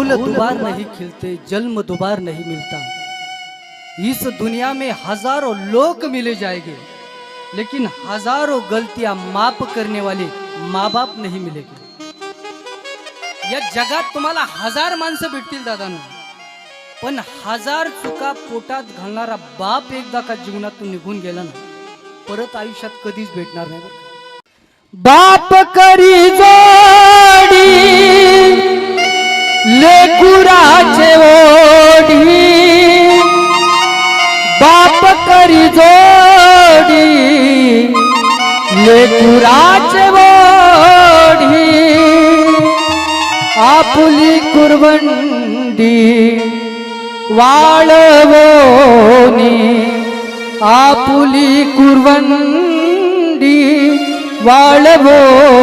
फूल दोबार नहीं खिलते, जन्म दोबार नहीं मिलता। इस दुनिया में हजारों लोग मिले जाएंगे, लेकिन हजारों गलतियां माफ करने वाले माँ बाप नहीं मिलेगे। या जगात तुम्हाला हजार माणसं भेटतील दादांनो, पण हजार चुका पोटात घालणारा बाप एकदा का जीवनातून निघून गेला ना, परत आयुष्यात कधीच भेटणार नाही बरं। बाप करी जोडी लेकुराचे ओढी, बाप करी जोडी लेकुराचे ओढी, आपुली कुरवंडी वाळवोनी, आपुली कुरवंडी वाळवोनी।